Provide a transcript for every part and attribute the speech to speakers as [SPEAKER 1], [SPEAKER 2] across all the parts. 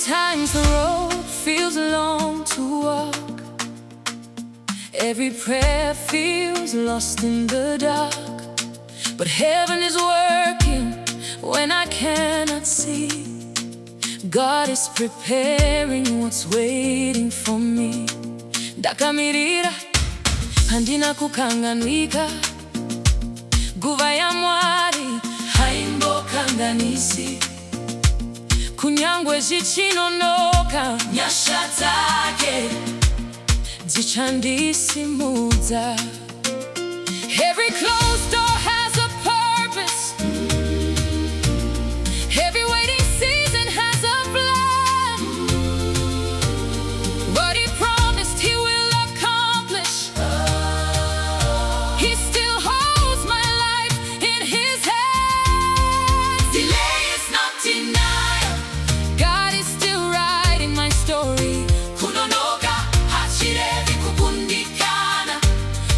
[SPEAKER 1] Sometimes the road feels long to walk. Every prayer feels lost in the dark. But heaven is working when I cannot see. God is preparing what's waiting for me. Ndakamirira handina kukanganwika. Guva ya Mwari haimbokanganisi. Kunyangwe zichinonoka nyasha take dzichandisimudza. Every closed door has a purpose. Every waiting season has a plan. What he promised he will accomplish. He still holds my life in his hands. Delay is not denial. God is still writing my story. Kunonoka hachirevi kupundikana.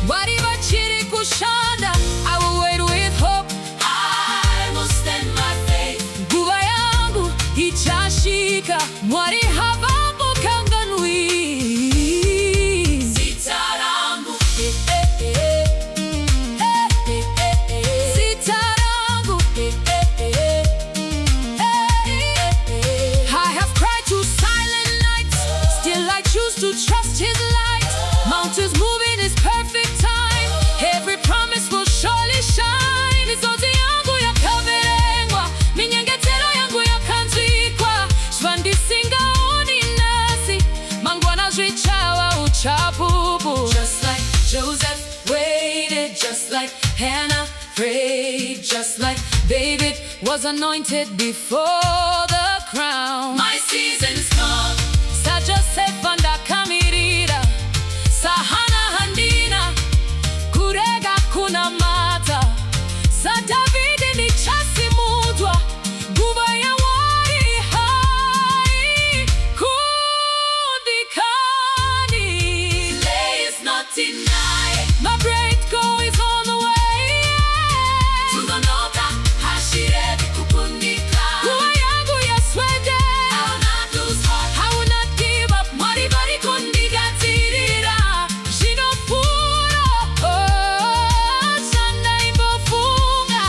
[SPEAKER 1] Whatever chiri kushanda, I will wait with hope. I will stand my faith. Guva yangu ichashika. Mwari havangu kanganui. Sitarangu Sitarangu I have cried to silent nights. Still I choose to trust his light. Mountains move in his perfect time. Every promise will surely shine. Mizozi yangu yakaverengwa. Minyengetero yangu yakanzikwa. Shvandisinga oni nasi. Mangwana zvichawa uchapupu. Just like Joseph waited. Just like Hannah prayed. Just like David was anointed before the crown. My season's come. Sa Joseph ndakamirira. Sa Hannah handina kurega kuna mata. Sa Davidi nichasimudwa. Guva ya Mwari hai kundikani. Delay is not denied. My breakthrough is on the way. Kunonoka hashirevi kupundikana. Guva yangu yaswede. I will not lose heart. I will not give up. Mwari bari kundigatirira. Zvinofura. Shanda imbofunga.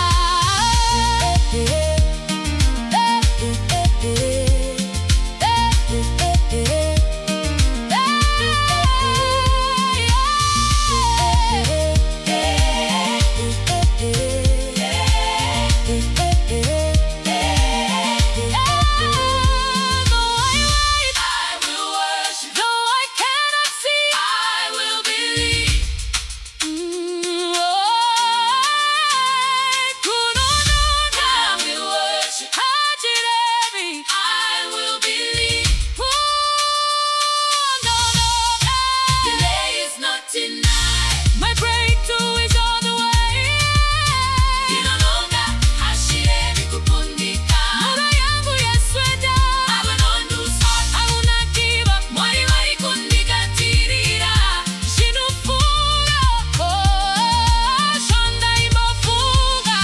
[SPEAKER 1] Though I wait, I will worship. Though I cannot see, I will believe. Kunonoka, I will worship. Hajirevi, I will believe. Kunonoka, delay is not denied. My breakthrough is on the way. Kunonoka, hashirevi kupundikana. Guva yangu yasweda. I will not lose heart. I will not give up. Mwari vari kundigatirira. Zvinofura. Shanda imbofunga.